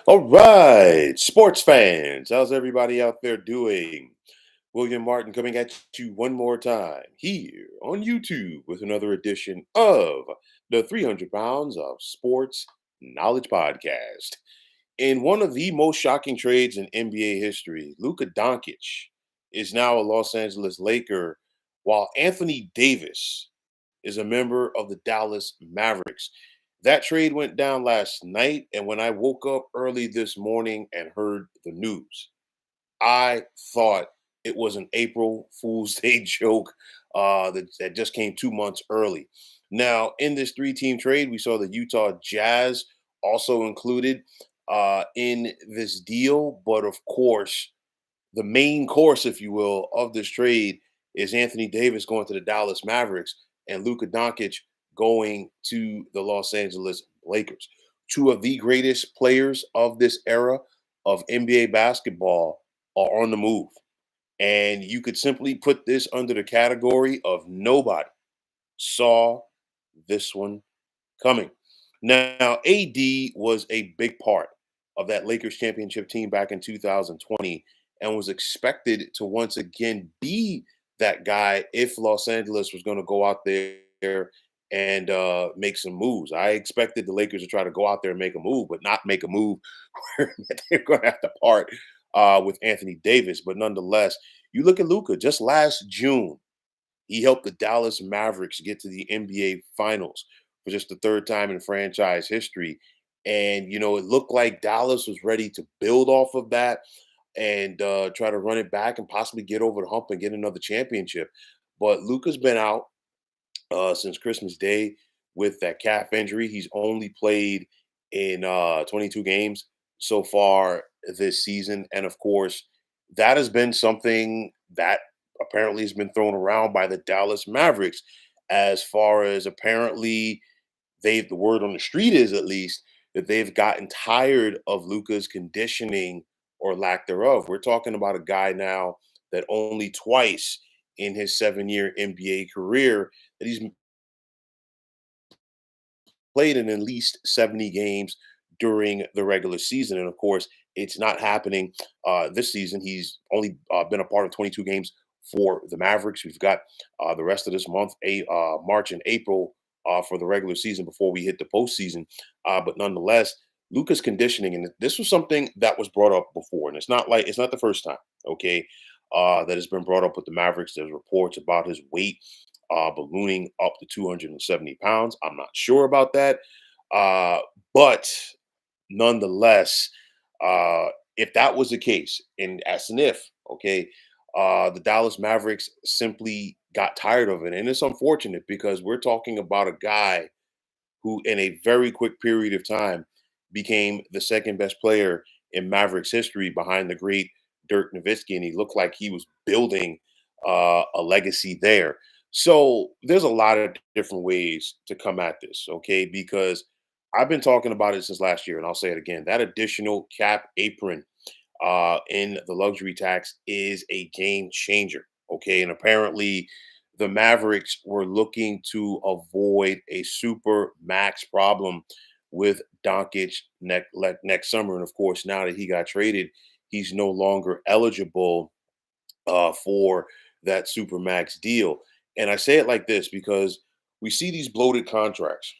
All right, sports fans, how's everybody out there doing? William Martin coming at you one more time here on YouTube with another edition of the 300 Pounds of Sports Knowledge Podcast. In one of the most shocking trades in NBA history, Luka Doncic is now a Los Angeles Laker, while Anthony Davis is a member of the Dallas Mavericks. That trade went down last night, and when I woke up early this morning and heard the news, I thought it was an April Fool's Day joke that just came 2 months early. Now, in this three-team trade, we saw the Utah Jazz also included in this deal, but of course, the main course, if you will, of this trade is Anthony Davis going to the Dallas Mavericks and Luka Doncic going to the Los Angeles Lakers. Two of the greatest players of this era of NBA basketball are on the move. And you could simply put this under the category of nobody saw this one coming. Now, AD was a big part of that Lakers championship team back in 2020 and was expected to once again be that guy if Los Angeles was going to go out there and make some moves. I expected the Lakers to try to go out there and make a move, but not make a move where they're going to have to part with Anthony Davis. But nonetheless, you look at Luca just last June. He helped the Dallas Mavericks get to the NBA Finals for just the third time in franchise history. And, it looked like Dallas was ready to build off of that and try to run it back and possibly get over the hump and get another championship. But Luca's been out since Christmas Day with that calf injury. He's only played in 22 games so far this season. And of course, that has been something that apparently has been thrown around by the Dallas Mavericks as far as apparently the word on the street is at least that they've gotten tired of Luca's conditioning or lack thereof. We're talking about a guy now that only twice in his 7-year NBA career that he's played in at least 70 games during the regular season. And of course, it's not happening this season. He's only been a part of 22 games for the Mavericks. We've got the rest of this month, March and April, for the regular season before we hit the postseason. But nonetheless, Luca's conditioning, and this was something that was brought up before, and it's not the first time, okay, that has been brought up with the Mavericks. There's reports about his weight ballooning up to 270 pounds. I'm not sure about that. But nonetheless, if that was the case, and as an if, okay, the Dallas Mavericks simply got tired of it. And it's unfortunate because we're talking about a guy who, in a very quick period of time, became the second best player in Mavericks history behind the great Dirk Nowitzki. And he looked like he was building a legacy there. So there's a lot of different ways to come at this, okay? Because I've been talking about it since last year, and I'll say it again. That additional cap apron in the luxury tax is a game changer. Okay. And apparently, the Mavericks were looking to avoid a super max problem with Doncic next summer. And of course, now that he got traded, he's no longer eligible for that super max deal. And I say it like this because we see these bloated contracts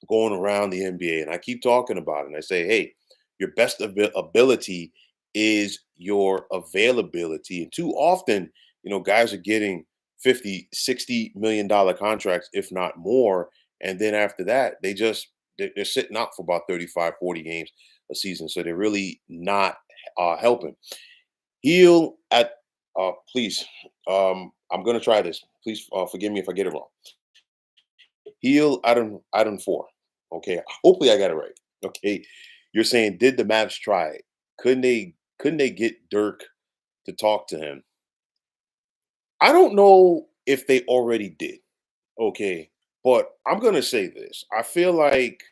going around the NBA, and I keep talking about it. And I say, hey, your best ability is your availability. And too often, guys are getting 50, 60 million dollar contracts, if not more. And then after that, they're sitting out for about 35, 40 games a season. So they're really not helping. Heal at please. I'm gonna try this. Please forgive me if I get it wrong. Heal item four. Okay. Hopefully I got it right. Okay. You're saying did the Mavs try it? Couldn't they get Dirk to talk to him? I don't know if they already did. Okay. But I'm gonna say this. I feel like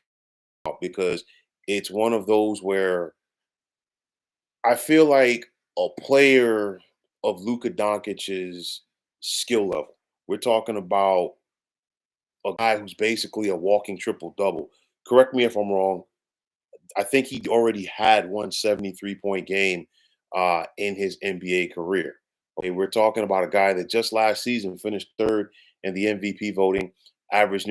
because it's one of those where I feel like a player of Luka Doncic's skill level. We're talking about a guy who's basically a walking triple double. Correct me if I'm wrong. I think he already had one 73-point game in his NBA career. Okay, we're talking about a guy that just last season finished third in the MVP voting, averaged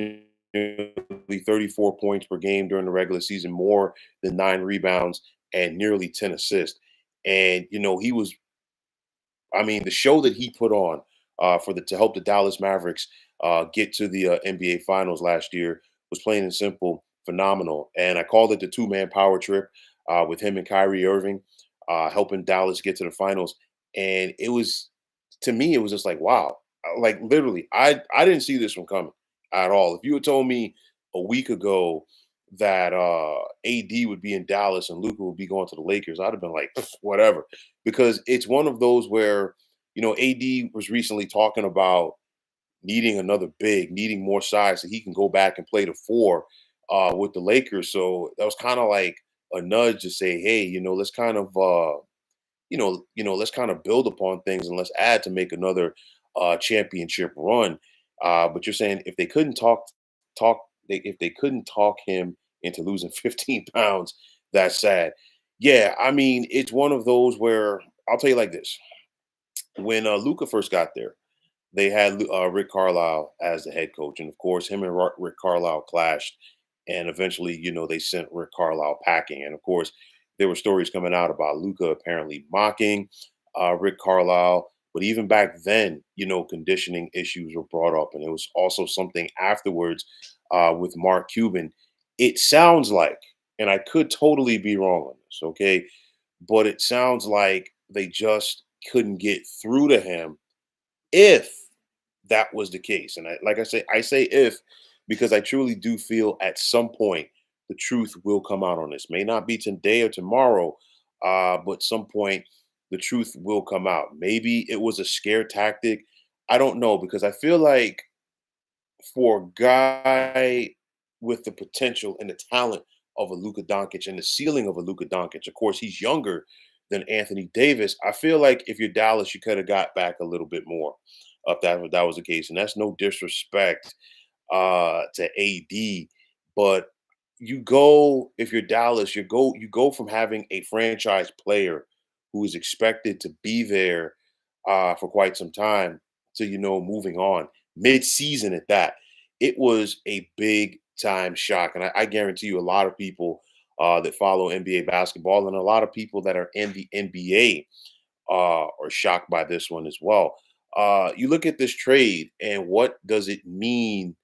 nearly 34 points per game during the regular season, more than 9 rebounds and nearly 10 assists. And he was, I mean, the show that he put on for the to help the Dallas Mavericks get to the NBA Finals last year was plain and simple phenomenal. And I called it the two-man power trip with him and Kyrie Irving helping Dallas get to the finals. And it was, to me, it was just like, wow, like literally, I didn't see this one coming at all. If you had told me a week ago that AD would be in Dallas and Luka would be going to the Lakers, I'd have been like, whatever, because it's one of those where AD was recently talking about needing another big, needing more size so he can go back and play the four with the Lakers. So that was kind of like a nudge to say, hey, let's kind of let's kind of build upon things and let's add to make another championship run. But you're saying if they couldn't talk if they couldn't talk him into losing 15 pounds, that's sad. Yeah, I mean, it's one of those where I'll tell you like this: when Luca first got there, they had Rick Carlisle as the head coach, and of course, him and Rick Carlisle clashed, and eventually, they sent Rick Carlisle packing. And of course, there were stories coming out about Luca apparently mocking Rick Carlisle. But even back then, conditioning issues were brought up, and it was also something afterwards with Mark Cuban. It sounds like, and I could totally be wrong on this, okay, but it sounds like they just couldn't get through to him if that was the case. And like I say if because I truly do feel at some point the truth will come out on this. May not be today or tomorrow, but some point the truth will come out. Maybe it was a scare tactic. I don't know because I feel like for a guy with the potential and the talent of a Luka Doncic and the ceiling of a Luka Doncic, of course, he's younger than Anthony Davis. I feel like if you're Dallas, you could have got back a little bit more if that was the case. And that's no disrespect to AD, but you go if you're Dallas, you go from having a franchise player who is expected to be there for quite some time to moving on mid-season at that. It was a big time shock, and I guarantee you, a lot of people that follow NBA basketball and a lot of people that are in the NBA are shocked by this one as well. You look at this trade, and what does it mean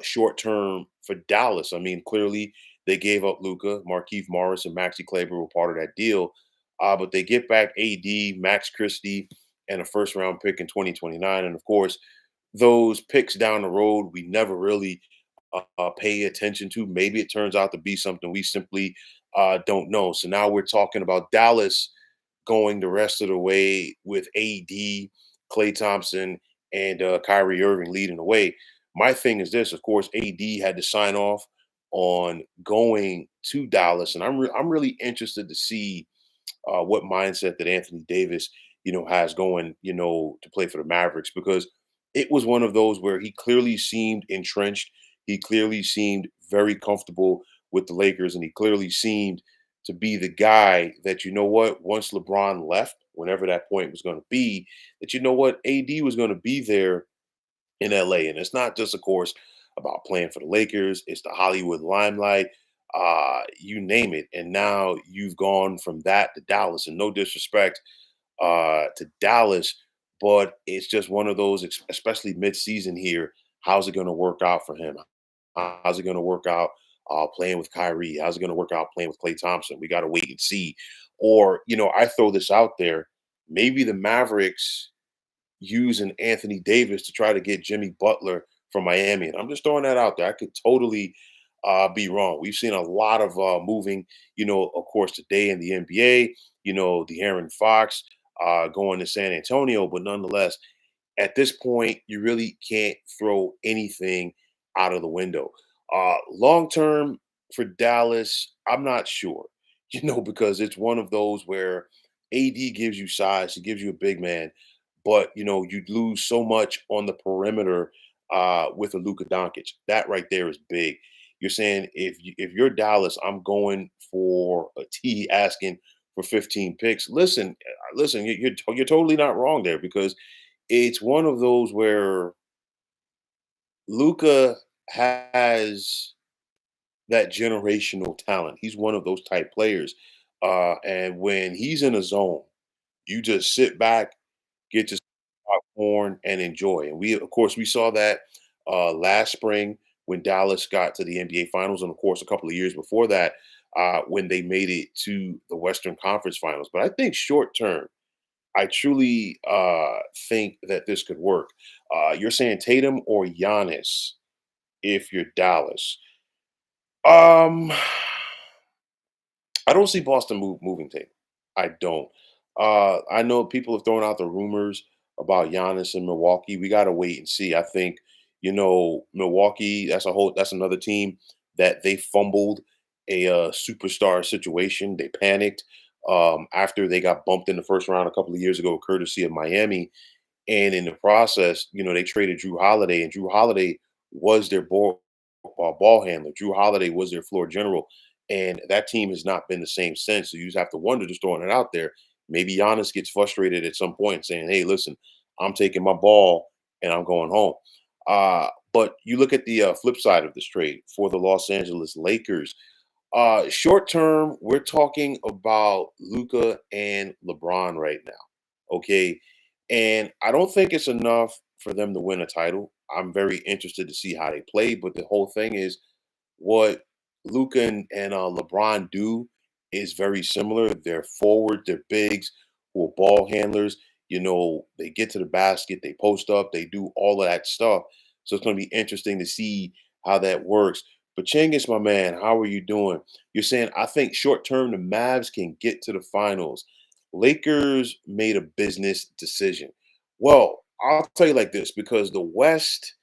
short term for Dallas? I mean, clearly they gave up Luca, Markeith Morris, and Maxi Kleber were part of that deal, but they get back AD, Max Christie, and a first round pick in 2029, and of course, those picks down the road we never really pay attention to. Maybe it turns out to be something we simply don't know. So now we're talking about Dallas going the rest of the way with AD, Clay Thompson, and Kyrie Irving leading the way. My thing is this: of course, AD had to sign off on going to Dallas, and I'm really interested to see what mindset that Anthony Davis, has going, to play for the Mavericks because it was one of those where he clearly seemed entrenched. He clearly seemed very comfortable with the Lakers, and he clearly seemed to be the guy that what once LeBron left, whenever that point was going to be, that what AD was going to be there in LA. And it's not just, of course, about playing for the Lakers, it's the Hollywood limelight, you name it. And now you've gone from that to Dallas. And no disrespect to Dallas, but it's just one of those, especially mid-season here. How's it going to work out for him? How's it going to work out playing with Kyrie? How's it going to work out playing with Clay Thompson? We got to wait and see. Or, I throw this out there. Maybe the Mavericks using Anthony Davis to try to get Jimmy Butler from Miami. And I'm just throwing that out there. I could totally be wrong. We've seen a lot of moving, of course, today in the NBA, the Aaron Fox going to San Antonio, but nonetheless, at this point, you really can't throw anything out of the window. Long term for Dallas, I'm not sure, because it's one of those where AD gives you size, he gives you a big man, but you'd lose so much on the perimeter with a Luka Doncic. That right there is big. You're saying if you're Dallas, I'm going for a T asking for 15 picks. Listen, you're totally not wrong there because it's one of those where Luca has that generational talent. He's one of those type players. And when he's in a zone, you just sit back, get your popcorn, and enjoy. And of course, we saw that last spring when Dallas got to the NBA Finals, and of course, a couple of years before that when they made it to the Western Conference Finals. But I think short term, I truly think that this could work. You're saying Tatum or Giannis if you're Dallas. Um, I don't see Boston moving Tatum. I don't. I know people have thrown out the rumors about Giannis in Milwaukee. We got to wait and see. I think Milwaukee. That's another team that they fumbled a superstar situation. They panicked after they got bumped in the first round a couple of years ago, courtesy of Miami. And in the process, they traded Drew Holiday, and Drew Holiday was their ball handler. Drew Holiday was their floor general, and that team has not been the same since. So you just have to wonder, just throwing it out there, maybe Giannis gets frustrated at some point, saying, "Hey, listen, I'm taking my ball and I'm going home." But you look at the flip side of this trade for the Los Angeles Lakers. Short term, we're talking about Luka and LeBron right now. Okay. And I don't think it's enough for them to win a title. I'm very interested to see how they play. But the whole thing is what Luka and LeBron do is very similar. They're forward, they're bigs, who are ball handlers. They get to the basket, they post up, they do all of that stuff. So it's going to be interesting to see how that works. But Chingis, my man, how are you doing? You're saying I think short term the Mavs can get to the finals. Lakers made a business decision. Well, I'll tell you like this because the West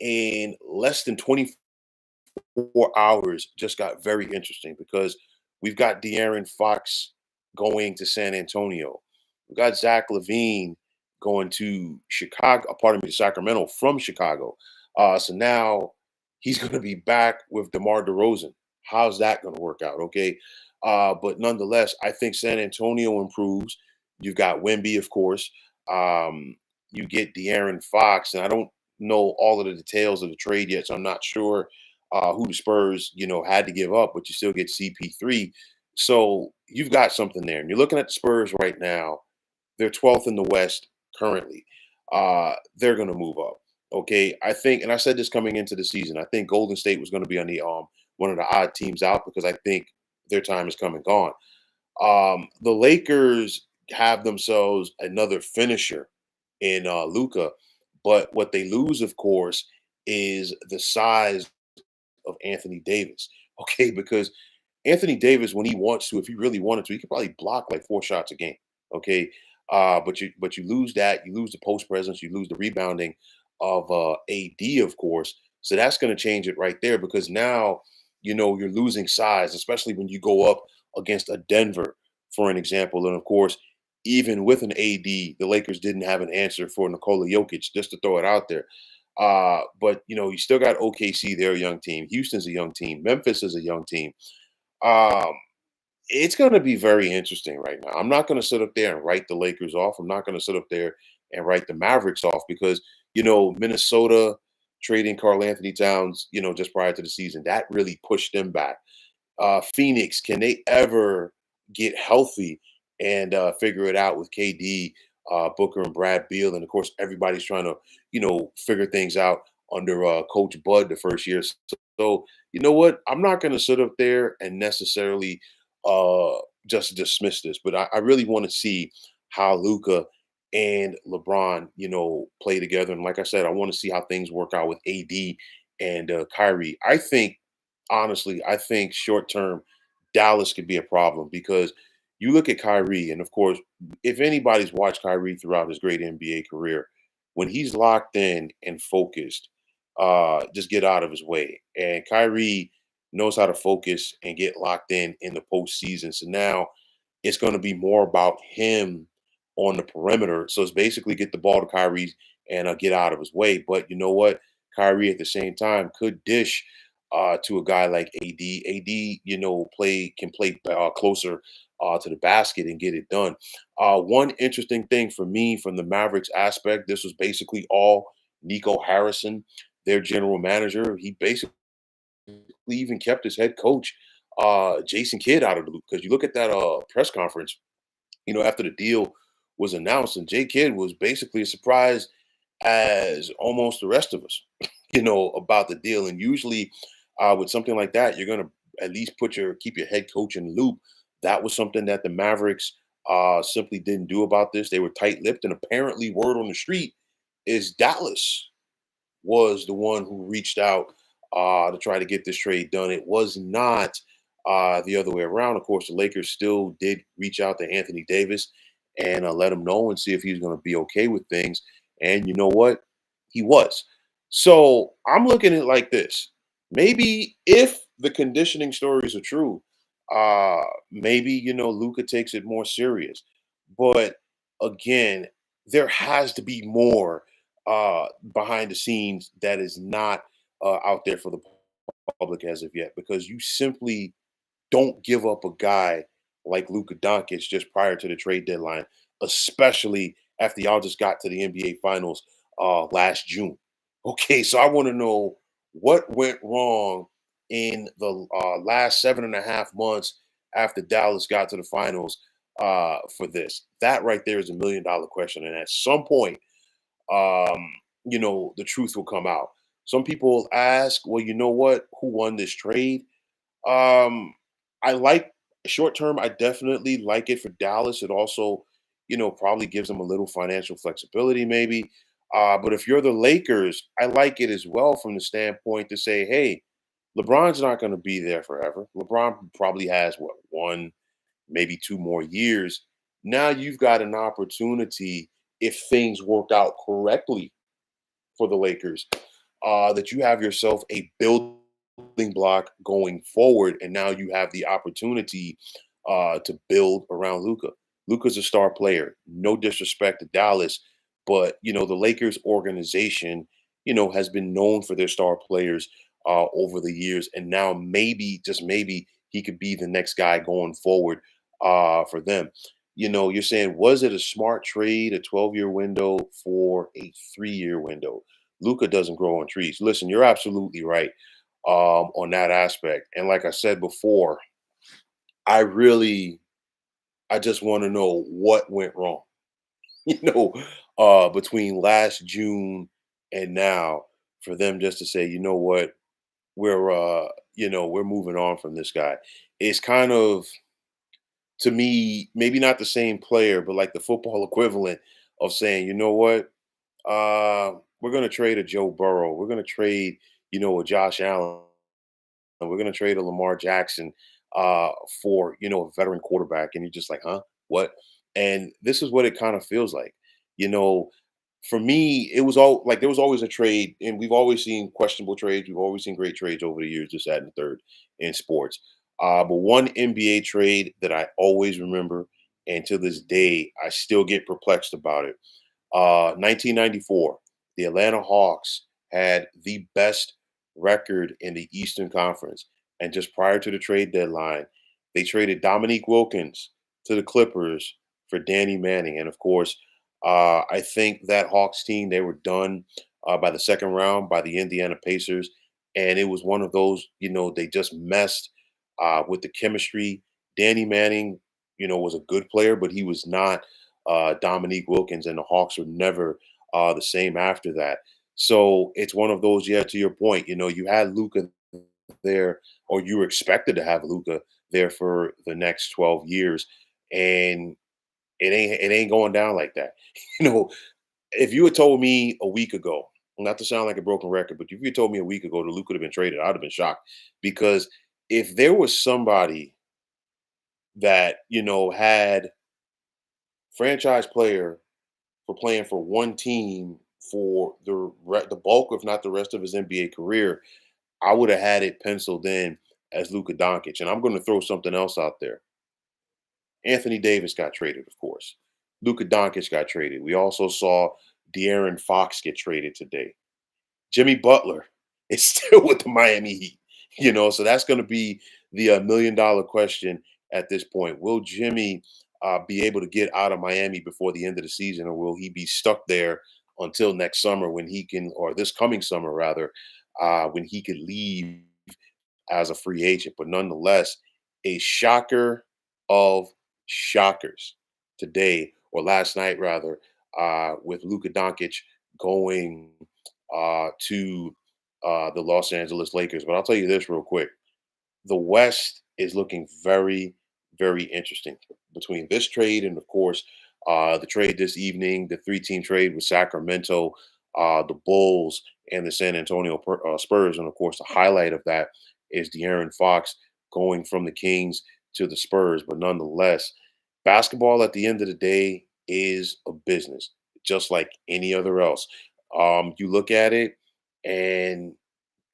in less than 24 hours just got very interesting because we've got De'Aaron Fox going to San Antonio. We've got Zach Levine going to Chicago, pardon me, to Sacramento from Chicago. So now he's going to be back with DeMar DeRozan. How's that going to work out? Okay. But nonetheless, I think San Antonio improves. You've got Wemby, of course. You get De'Aaron Fox, and I don't know all of the details of the trade yet, so I'm not sure who the Spurs, had to give up, but you still get CP3. So you've got something there. And you're looking at the Spurs right now. They're 12th in the West currently. They're going to move up. Okay. I think, and I said this coming into the season, I think Golden State was going to be on the one of the odd teams out because I think their time is come and gone. The Lakers have themselves another finisher in Luca, but what they lose, of course, is the size of Anthony Davis. Okay, because Anthony Davis, when he wants to, if he really wanted to, he could probably block like 4 shots a game. Okay, but you lose that, you lose the post presence, you lose the rebounding of AD, of course. So that's going to change it right there because now you're losing size, especially when you go up against a Denver, for an example. And of course, even with an AD, the Lakers didn't have an answer for Nikola Jokic, just to throw it out there. But you still got OKC, they're a young team. Houston's a young team. Memphis is a young team. Um, it's going to be very interesting right now. I'm not going to sit up there and write the Lakers off. I'm not going to sit up there and write the Mavericks off because Minnesota trading Carl Anthony Towns, just prior to the season, that really pushed them back. Phoenix, can they ever get healthy and figure it out with KD, Booker, and Brad Beal? And of course, everybody's trying to, figure things out under Coach Bud the first year. So, you know what? I'm not going to sit up there and necessarily uh, just dismiss this, but I really want to see how Luca and LeBron, play together. And like I said, I want to see how things work out with AD and Kyrie. I think short term, Dallas could be a problem because you look at Kyrie, and of course, if anybody's watched Kyrie throughout his great NBA career, when he's locked in and focused, just get out of his way. And Kyrie knows how to focus and get locked in the postseason. So now it's going to be more about him on the perimeter. So it's basically get the ball to Kyrie and get out of his way. But you know what? Kyrie at the same time could dish to a guy like AD. AD, can play closer to the basket and get it done. One interesting thing for me from the Mavericks aspect, this was basically all Nico Harrison, their general manager. He basically even kept his head coach, Jason Kidd, out of the loop. Because you look at that press conference, after the deal was announced, and Jay Kidd was basically as surprised as almost the rest of us, about the deal. And usually, with something like that, you're gonna at least keep your head coach in the loop. That was something that the Mavericks simply didn't do about this. They were tight-lipped, and apparently, word on the street is Dallas was the one who reached out to try to get this trade done. It was not the other way around. Of course, the Lakers still did reach out to Anthony Davis and let him know and see if he was going to be okay with things. And you know what? He was. So I'm looking at it like this. Maybe if the conditioning stories are true, maybe, Luca takes it more serious. But again, there has to be more behind the scenes that is not out there for the public as of yet, because you simply don't give up a guy like Luka Doncic just prior to the trade deadline, especially after y'all just got to the NBA Finals last June. Okay, so I want to know what went wrong in the last 7.5 months after Dallas got to the finals for this. That right there is $1 million question, and at some point, the truth will come out. Some people ask, well, you know what? Who won this trade? Um, I like short term. I definitely like it for Dallas. It also, probably gives them a little financial flexibility, maybe. But if you're the Lakers, I like it as well from the standpoint to say, hey, LeBron's not going to be there forever. LeBron probably has what, one, maybe 2 more years. Now you've got an opportunity, if things work out correctly for the Lakers, that you have yourself a building block going forward, and now you have the opportunity to build around Luca. Luca's a star player. No disrespect to Dallas, but the Lakers organization, has been known for their star players over the years, and now maybe, just maybe, he could be the next guy going forward for them. You're saying, was it a smart trade, a 12-year window for a 3-year window? Luca doesn't grow on trees. Listen, you're absolutely right on that aspect. And like I said before, I really, I just want to know what went wrong, you know, between last June and now, for them just to say, you know what, we're moving on from this guy. It's kind of, to me, maybe not the same player, but like the football equivalent of saying, you know what, we're going to trade a Joe Burrow. We're going to trade, a Josh Allen. And we're going to trade a Lamar Jackson for, a veteran quarterback. And you're just like, huh? What? And this is what it kind of feels like. You know, for me, it was all like there was always a trade, and we've always seen questionable trades. We've always seen great trades over the years, this, that, and the third in sports. But one NBA trade that I always remember, and to this day, I still get perplexed about it. 1994, the Atlanta Hawks had the best record in the Eastern Conference. And just prior to the trade deadline, they traded Dominique Wilkins to the Clippers for Danny Manning. And of course, I think that Hawks team, they were done by the second round by the Indiana Pacers. And it was one of those, they just messed with the chemistry. Danny Manning, was a good player, but he was not Dominique Wilkins, and the Hawks were never the same after that. So it's one of those, yeah, to your point, you had Luca there, or you were expected to have Luca there for the next 12 years. And it ain't going down like that. You know, if you had told me a week ago, not to sound like a broken record, but if you had told me a week ago that Luca would have been traded, I'd have been shocked. Because if there was somebody that, had franchise player for playing for one team for the bulk, if not the rest of his NBA career, I would have had it penciled in as Luka Doncic. And I'm going to throw something else out there. Anthony Davis got traded, of course. Luka Doncic got traded. We also saw De'Aaron Fox get traded today. Jimmy Butler is still with the Miami Heat. So that's going to be the $1 million question at this point. Will Jimmy be able to get out of Miami before the end of the season, or will he be stuck there until next summer when he can, or this coming summer rather, when he could leave as a free agent? But nonetheless, a shocker of shockers today, or last night rather, with Luka Doncic going to the Los Angeles Lakers. But I'll tell you this real quick: the West is looking very, very interesting between this trade and, of course, the trade this evening, the three-team trade with Sacramento, the Bulls, and the San Antonio Spurs. And, of course, the highlight of that is De'Aaron Fox going from the Kings to the Spurs. But nonetheless, basketball at the end of the day is a business, just like any other else. You look at it, and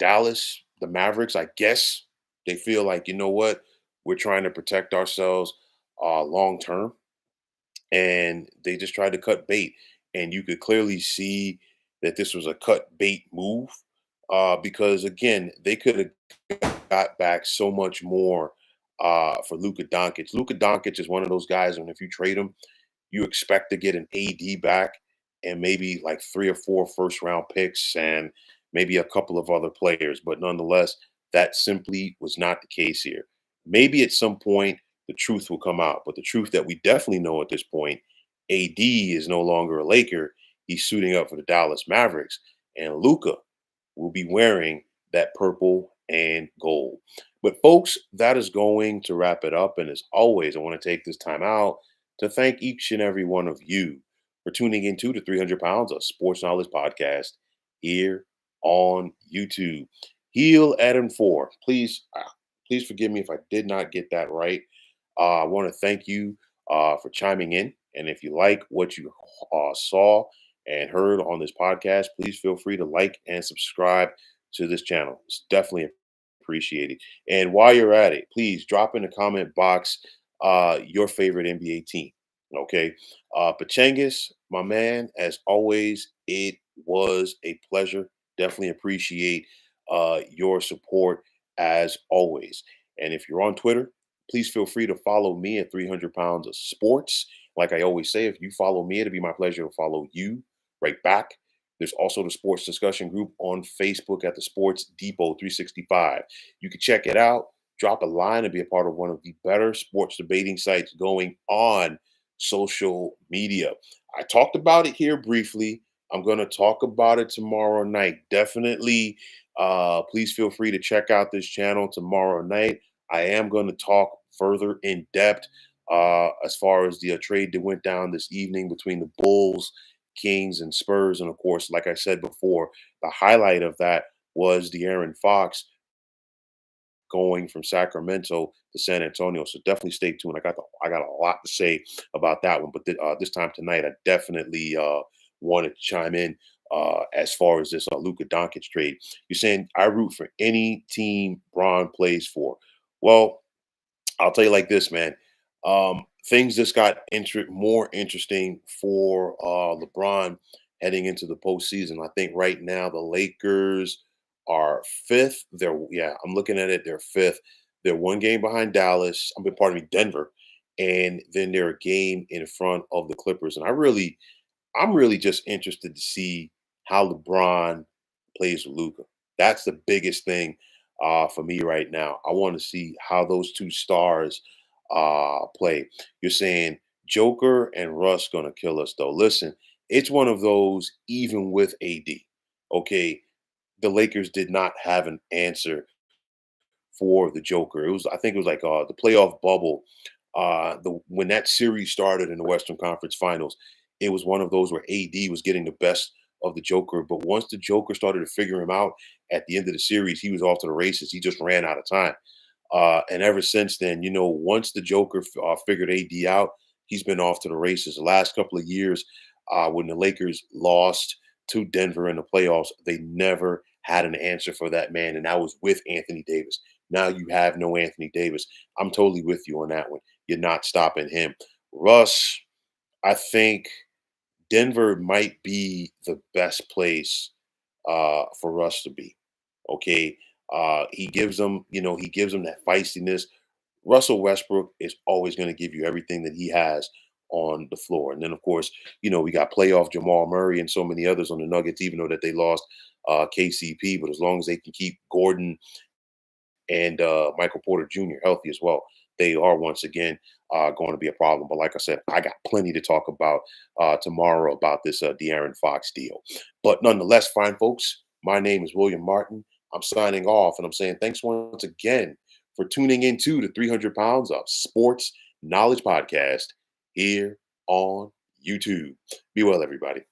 Dallas, the Mavericks, I guess they feel like, you know what, we're trying to protect ourselves long term, and they just tried to cut bait. And you could clearly see that this was a cut bait move because, again, they could have got back so much more for Luka Doncic. Luka Doncic is one of those guys, and if you trade him, you expect to get an AD back and maybe like 3 or 4 first round picks and maybe a couple of other players. But nonetheless, that simply was not the case here. Maybe at some point the truth will come out, but the truth that we definitely know at this point, AD is no longer a Laker. He's suiting up for the Dallas Mavericks, and Luca will be wearing that purple and gold. But folks, that is going to wrap it up. And as always, I want to take this time out to thank each and every one of you for tuning into the 300 Pounds of Sports Knowledge podcast here on YouTube. Heel Adam 4. Please forgive me if I did not get that right. I want to thank you for chiming in. And if you like what you saw and heard on this podcast, please feel free to like and subscribe to this channel. It's definitely appreciated. And while you're at it, please drop in the comment box your favorite NBA team. Okay. Pachangis, my man, as always, it was a pleasure. Definitely appreciate your support as always. And if you're on Twitter, please feel free to follow me at 300 Pounds of Sports. Like I always say, if you follow me, it'll be my pleasure to follow you right back. There's also the sports discussion group on Facebook at the Sports Depot 365. You can check it out, drop a line, and be a part of one of the better sports debating sites going on social media. I talked about it here briefly. I'm going to talk about it tomorrow night. Definitely, please feel free to check out this channel tomorrow night. I am going to talk further in depth as far as the trade that went down this evening between the Bulls, Kings, and Spurs. And of course, like I said before, the highlight of that was De'Aaron Fox going from Sacramento to San Antonio. So definitely stay tuned. I got a lot to say about that one, but this time tonight, I definitely wanted to chime in as far as this Luka Doncic trade. You're saying I root for any team Braun plays for. Well, I'll tell you like this, man. Things just got more interesting for LeBron heading into the postseason. I think right now the Lakers are fifth. I'm looking at it. They're fifth. They're one game behind Dallas. Pardon me, Denver, and then they're a game in front of the Clippers. And I'm really just interested to see how LeBron plays with Luka. That's the biggest thing for me right now. I want to see how those two stars play. You're saying Joker and Russ gonna kill us though. Listen, it's one of those even with AD. Okay, the Lakers did not have an answer for the Joker. I think it was like the playoff bubble. The When that series started in the Western Conference Finals, it was one of those where AD was getting the best of the Joker. But once the Joker started to figure him out at the end of the series, he was off to the races. He just ran out of time. And ever since then, once the Joker figured AD out, he's been off to the races. The last couple of years, when the Lakers lost to Denver in the playoffs, they never had an answer for that man, and that was with Anthony Davis. Now you have no Anthony Davis. I'm totally with you on that one. You're not stopping him. Russ, I think Denver might be the best place for Russ to be. Okay. He gives them that feistiness. Russell Westbrook is always going to give you everything that he has on the floor. And then, of course, we got playoff Jamal Murray and so many others on the Nuggets, even though that they lost KCP. But as long as they can keep Gordon and Michael Porter Jr. healthy as well, they are once again going to be a problem. But like I said, I got plenty to talk about tomorrow about this De'Aaron Fox deal. But nonetheless, fine folks, my name is William Martin. I'm signing off, and I'm saying thanks once again for tuning into the 300 Pounds of Sports Knowledge podcast here on YouTube. Be well, everybody.